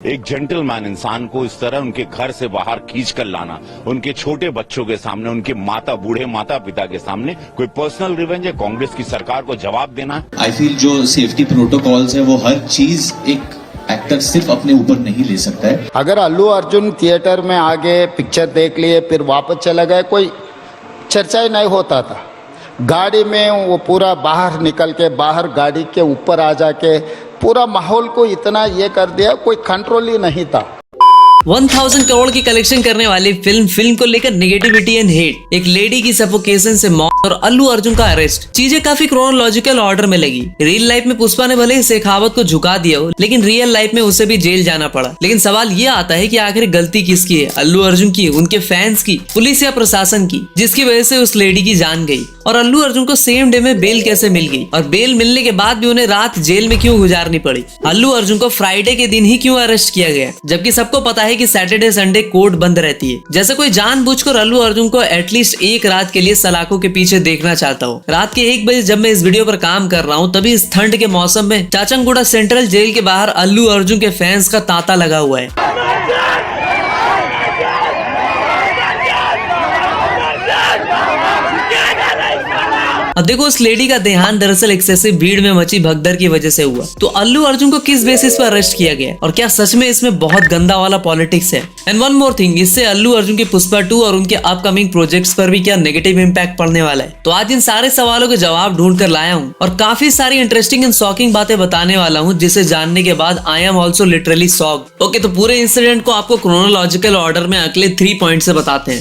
एक जेंटलमैन इंसान को इस तरह उनके घर से बाहर खींच कर लाना, उनके छोटे बच्चों के सामने, उनके बूढ़े माता पिता के सामने कोई पर्सनल रिवेंज है? कांग्रेस की सरकार को जवाब देना। आई फील जो सेफ्टी प्रोटोकॉल्स है वो हर चीज एक एक्टर सिर्फ अपने ऊपर नहीं ले सकता है। अगर अल्लू अर्जुन थिएटर में आगे पिक्चर देख लिए फिर वापस चला गया, कोई चर्चा ही नहीं होता था। गाड़ी में वो पूरा बाहर निकल के बाहर गाड़ी के ऊपर आ जाके पूरा माहौल को इतना ये कर दिया, कोई कंट्रोल ही नहीं था। 1000 करोड़ की कलेक्शन करने वाली फिल्म को लेकर नेगेटिविटी एंड हेट, एक लेडी की सफोकेशन से मौत और अल्लू अर्जुन का अरेस्ट, चीजें काफी क्रोनोलॉजिकल ऑर्डर में लगी। रियल लाइफ में पुष्पा ने भले ही शेखावत को झुका दिया हो, लेकिन रियल लाइफ में उसे भी जेल जाना पड़ा। लेकिन सवाल ये आता है कि आखिर गलती किसकी है, अल्लू अर्जुन की, उनके फैंस की, पुलिस या प्रशासन की, जिसकी वजह से उस लेडी की जान गई? और अल्लू अर्जुन को सेम डे में बेल कैसे मिल गई, और बेल मिलने के बाद भी उन्हें रात जेल में क्यों गुजारनी पड़ी? अल्लू अर्जुन को फ्राइडे के दिन ही क्यों अरेस्ट किया गया, जबकि सबको पता है कि सैटरडे संडे कोर्ट बंद रहती है? जैसे कोई जानबूझकर अल्लू अर्जुन को एटलीस्ट एक रात के लिए सलाखों के पीछे देखना चाहता हो। रात के 1 बजे जब मैं इस वीडियो पर काम कर रहा हूँ, तभी इस ठंड के मौसम में चाचंगुड़ा सेंट्रल जेल के बाहर अल्लू अर्जुन के फैंस का तांता लगा हुआ है। अब देखो, उस लेडी का देहांत दरअसल एक्सेसिव भीड़ में मची भगदड़ की वजह से हुआ। तो अल्लू अर्जुन को किस बेसिस पर अरेस्ट किया गया, और क्या सच में इसमें बहुत गंदा वाला पॉलिटिक्स है? एंड वन मोर थिंग, इससे अल्लू अर्जुन की पुष्पा 2 और उनके अपकमिंग प्रोजेक्ट्स पर भी क्या नेगेटिव इम्पैक्ट पड़ने वाला है? तो आज इन सारे सवालों के जवाब ढूंढ कर लाया हूँ और काफी सारी इंटरेस्टिंग एंड शॉकिंग बातें बताने वाला हूँ, जिसे जानने के बाद I am also literally shocked. Okay, तो पूरे इंसिडेंट को आपको क्रोनोलॉजिकल ऑर्डर में अगले 3 पॉइंट से बताते हैं।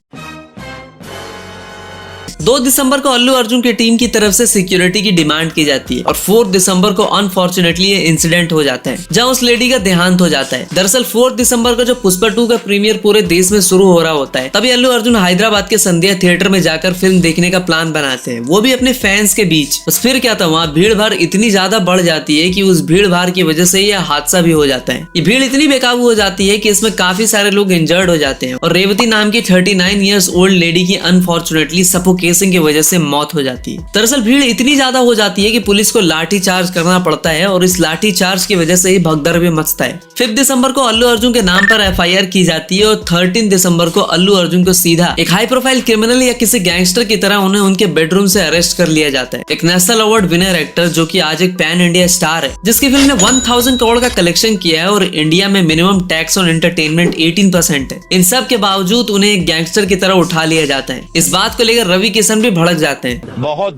2 दिसंबर को अल्लू अर्जुन की टीम की तरफ से सिक्योरिटी की डिमांड की जाती है और 4 दिसंबर को अनफॉर्चुनेटली ये इंसिडेंट हो जाता है, जहां उस लेडी का देहांत हो जाता है। दरअसल 4 दिसंबर को जो पुष्पा 2 का प्रीमियर पूरे देश में शुरू हो रहा होता है, तभी अल्लू अर्जुन हैदराबाद के संध्या थिएटर में जाकर फिल्म देखने का प्लान बनाते हैं, वो भी अपने फैंस के बीच। बस फिर क्या था, वहाँ भीड़ भाड़ इतनी ज्यादा बढ़ जाती है कि उस भीड़ भाड़ की वजह से यह हादसा भी हो जाता है। ये भीड़ इतनी बेकाबू हो जाती है कि इसमें काफी सारे लोग इंजर्ड हो जाते हैं और रेवती नाम की 39 ईयर्स ओल्ड लेडी की अनफॉर्चुनेटली सफोकेशन की वजह से मौत हो जाती है। दरअसल भीड़ इतनी ज्यादा हो जाती है कि पुलिस को लाठी चार्ज करना पड़ता है और इस लाठी चार्ज की वजह से ही भगदड़ भी मचता है। 5 दिसंबर को अल्लू अर्जुन के नाम पर FIR की जाती है और 13 दिसंबर को अल्लू अर्जुन को सीधा एक हाई प्रोफाइल क्रिमिनल या किसी गैंगस्टर की तरह उन्हें उनके बेडरूम से अरेस्ट कर लिया जाता है। एक नेशनल अवार्ड विनर एक्टर जो कि आज एक पैन इंडिया स्टार है, जिसकी फिल्म ने 1000 करोड़ का कलेक्शन किया है और इंडिया में मिनिमम टैक्स ऑन एंटरटेनमेंट 18% है। इन सब के बावजूद उन्हें एक गैंगस्टर की तरह उठा लिया जाता है। इस बात को लेकर रवि किशन भी भड़क जाते हैं। बहुत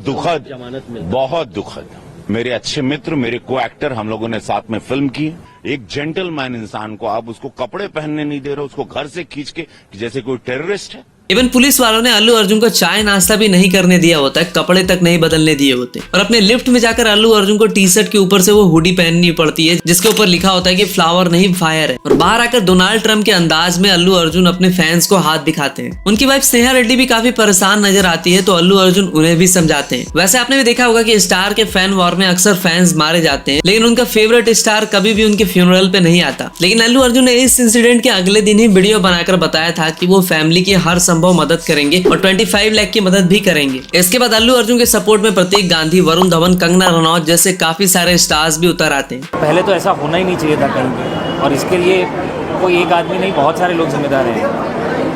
दुखद। मेरे अच्छे मित्र, मेरे को एक्टर, हम लोगों ने साथ में फिल्म की। एक जेंटलमैन इंसान को आप उसको कपड़े पहनने नहीं दे रहे, उसको घर से खींच के जैसे कोई टेररिस्ट है। इवन पुलिस वालों ने अल्लू अर्जुन को चाय नाश्ता भी नहीं करने दिया होता है, कपड़े तक नहीं बदलने दिए होते, और अपने लिफ्ट में जाकर अल्लू अर्जुन को टी-शर्ट के ऊपर से वो हुडी पहननी पड़ती है जिसके ऊपर लिखा होता है कि फ्लावर नहीं फायर है। और बाहर आकर डोनाल्ड ट्रंप के अंदाज में अल्लू अर्जुन अपने फैंस को हाथ दिखाते हैं। उनकी वाइफ स्नेहा रेड्डी भी काफी परेशान नजर आती है, तो अल्लू अर्जुन उन्हें भी समझाते हैं। वैसे आपने भी देखा होगा कि स्टार के फैन वॉर में अक्सर फैंस मारे जाते हैं, लेकिन उनका फेवरेट स्टार कभी भी उनके फ्यूनरल पे नहीं आता। लेकिन अल्लू अर्जुन ने इस इंसिडेंट के अगले दिन ही वीडियो बनाकर बताया था कि वो फैमिली की हर संभव मदद करेंगे और 25 लाख की मदद भी करेंगे। इसके बाद अल्लू अर्जुन के सपोर्ट में प्रतीक गांधी, वरुण धवन, कंगना रनौत जैसे काफी सारे स्टार्स भी उतर आते हैं। पहले तो ऐसा होना ही नहीं चाहिए था कहीं पे, और इसके लिए कोई एक आदमी नहीं, बहुत सारे लोग जिम्मेदार हैं।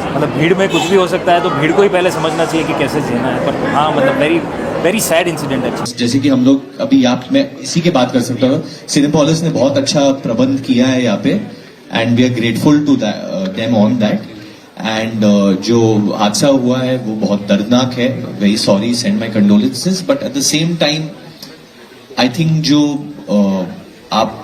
मतलब भीड़ में कुछ भी हो सकता है, तो भीड़ को ही पहले समझना चाहिए कि कैसे जीना है। पर हाँ, मतलब वेरी सैड इंसिडेंट है। जैसे कि हम लोग अभी मैं इसी के बात कर सकता हूँ, सिनेपोलिस ने बहुत अच्छा प्रबंध किया है यहाँ पे, and we are grateful to them on that. एंड जो हादसा हुआ है वो बहुत दर्दनाक है। Very sorry, send my condolences, but at the same time I think जो आप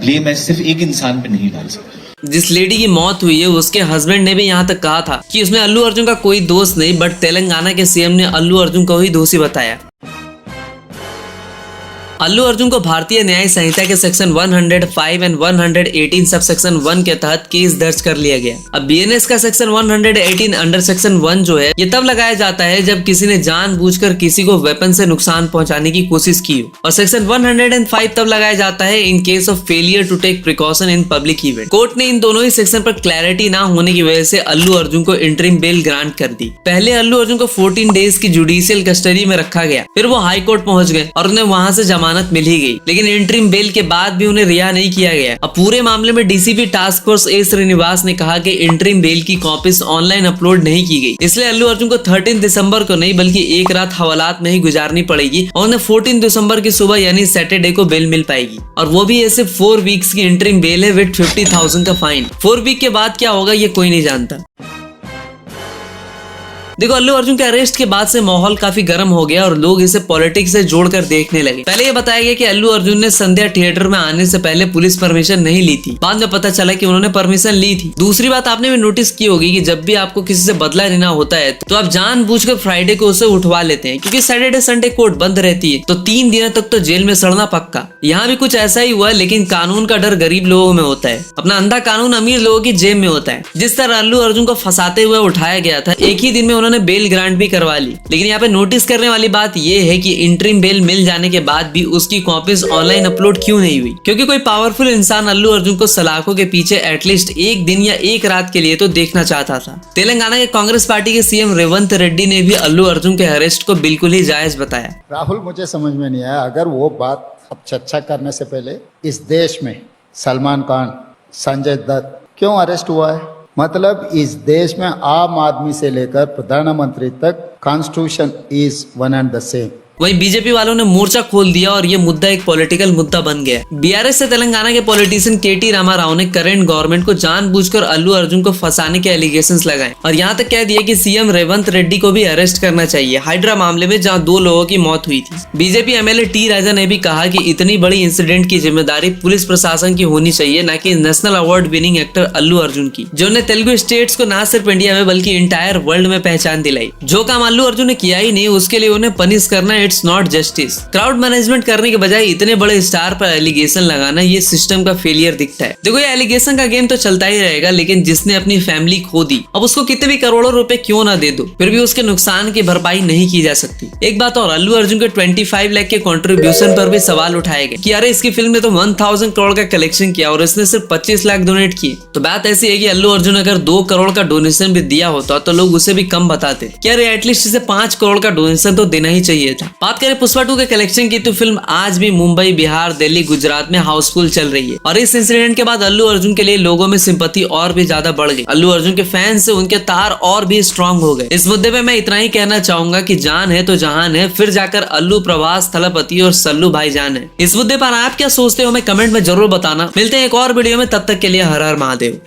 ब्लेम है सिर्फ एक इंसान पे नहीं डाल सकते। जिस लेडी की मौत हुई है उसके हस्बैंड ने भी यहाँ तक कहा था कि उसमें अल्लू अर्जुन का कोई दोस्त नहीं, बट तेलंगाना के CM ने अल्लू अर्जुन को ही दोषी बताया। अल्लू अर्जुन को भारतीय न्याय संहिता के सेक्शन 105 एंड 118 सब सेक्शन 1 के तहत केस दर्ज कर लिया गया। अब BNS का सेक्शन 118 अंडर सेक्शन 1 जो है, ये तब लगाया जाता है जब किसी ने जानबूझकर किसी को वेपन से नुकसान पहुंचाने की कोशिश की हो, और सेक्शन 105 तब लगाया जाता है in case of failure to take precaution in public event. Court ने इन दोनों ही सेक्शन पर क्लैरिटी ना होने की वजह से अल्लू अर्जुन को इंटरिम बेल ग्रांट कर दी। पहले अल्लू अर्जुन को 14 डेज की जुडिशियल कस्टडी में रखा गया, फिर वो हाई कोर्ट पहुंच गए और उन्हें वहां से जमानत जमानत मिल ही गई, लेकिन इंटरिम बेल के बाद भी उन्हें रिहा नहीं किया गया। अब पूरे मामले में डीसीपी टास्क फोर्स ए श्रीनिवास ने कहा कि इंटरिम बेल की कॉपीज ऑनलाइन अपलोड नहीं की गई, इसलिए अल्लू अर्जुन को 13 दिसंबर को नहीं बल्कि एक रात हवालात में ही गुजारनी पड़ेगी और उन्हें 14 दिसंबर की सुबह यानी सैटरडे को बेल मिल पाएगी। और वो भी ऐसे 4 वीक्स की इंटरिम बेल है विद 50,000 का फाइन। 4 वीक के बाद क्या होगा ये कोई नहीं जानता। देखो, अल्लू अर्जुन के अरेस्ट के बाद से माहौल काफी गर्म हो गया और लोग इसे पॉलिटिक्स से जोड़कर देखने लगे। पहले ये बताया गया कि अल्लू अर्जुन ने संध्या थिएटर में आने से पहले पुलिस परमिशन नहीं ली थी, बाद में पता चला कि उन्होंने परमिशन ली थी। दूसरी बात आपने भी नोटिस की होगी कि जब भी आपको किसी से बदला लेना होता है तो आप जानबूझकर फ्राइडे को उसे उठवा लेते हैं, क्योंकि सैटरडे संडे कोर्ट बंद रहती है, तो 3 दिनों तक तो जेल में सड़ना पक्का। यहाँ भी कुछ ऐसा ही हुआ, लेकिन कानून का डर गरीब लोगों में होता है, अपना अंधा कानून अमीर लोगों की जेब में होता है। जिस तरह अल्लू अर्जुन को फंसाते हुए उठाया गया था, एक ही दिन में उन्होंने बेल ग्रांट करवा ली। लेकिन यहाँ पे नोटिस करने वाली बात यह है कि इंटरिम बेल मिल जाने के बाद भी उसकी कॉपीज ऑनलाइन अपलोड क्यों नहीं हुई, क्योंकि कोई पावरफुल इंसान अल्लू अर्जुन को सलाखों के पीछे एटलीस्ट एक दिन या एक रात के लिए तो देखना चाहता था। तेलंगाना के कांग्रेस पार्टी के सीएम रेवंत रेड्डी ने भी अल्लू अर्जुन के अरेस्ट को बिल्कुल ही जायज बताया। राहुल, मुझे समझ में नहीं आया, अगर वो बात अब चर्चा करने से पहले इस देश में सलमान खान, संजय दत्त क्यों अरेस्ट हुआ है? मतलब इस देश में आम आदमी से लेकर प्रधानमंत्री तक constitution is one and the same. वहीं बीजेपी वालों ने मोर्चा खोल दिया और ये मुद्दा एक पॉलिटिकल मुद्दा बन गया। बीआरएस से तेलंगाना के पॉलिटिशियन केटी रामाराव ने करंट गवर्नमेंट को जानबूझकर अल्लू अर्जुन को फंसाने के एलिगेशंस लगाए और यहाँ तक कह दिया कि सीएम रेवंत रेड्डी को भी अरेस्ट करना चाहिए हाइड्रा मामले में, जहाँ 2 लोगों की मौत हुई थी। बीजेपी एमएलए टी राजा ने भी कहा कि इतनी बड़ी इंसिडेंट की जिम्मेदारी पुलिस प्रशासन की होनी चाहिए, न कि national award winning actor Allu Arjun की, जिन्होंने तेलुगु स्टेट्स को न सिर्फ इंडिया में बल्कि इंटायर वर्ल्ड में पहचान दिलाई। जो काम अल्लू अर्जुन ने किया ही नहीं, उसके लिए उन्हें पनिश करना it's not justice. Crowd management करने के बजाय इतने बड़े स्टार पर एलिगेशन लगाना, ये सिस्टम का फेलियर दिखता है। देखो, ये एलिगेशन का गेम तो चलता ही रहेगा, लेकिन जिसने अपनी फैमिली खो दी, अब उसको कितने भी करोड़ों रुपए क्यों ना दे दो, फिर भी उसके नुकसान की भरपाई नहीं की जा सकती। एक बात और, अल्लू अर्जुन के 25 लाख के कंट्रीब्यूशन पर भी सवाल उठाए गए कि अरे इसकी फिल्म ने तो 1000 करोड़ का कलेक्शन किया और इसने सिर्फ 25 लाख डोनेट किए। तो बात ऐसी है कि अल्लू अर्जुन अगर 2 करोड़ का डोनेशन भी दिया होता तो लोग उसे भी कम बताते कि अरे एटलीस्ट इसे 5 करोड़ का डोनेशन तो देना ही चाहिए था। बात करें पुष्पा 2 के कलेक्शन की, तो फिल्म आज भी मुंबई, बिहार, दिल्ली, गुजरात में हाउसफुल चल रही है और इस इंसिडेंट के बाद अल्लू अर्जुन के लिए लोगों में सिंपैथी और भी ज्यादा बढ़ गई। अल्लू अर्जुन के फैंस से उनके तार और भी स्ट्रांग हो गए। इस मुद्दे पे मैं इतना ही कहना चाहूंगा कि जान है तो जहान है, फिर जाकर अल्लू, प्रभास, थलपति और सल्लू भाईजान है। इस मुद्दे पर आप क्या सोचते हो, हमें कमेंट में जरूर बताना। मिलते हैं एक और वीडियो में, तब तक के लिए हर हर महादेव।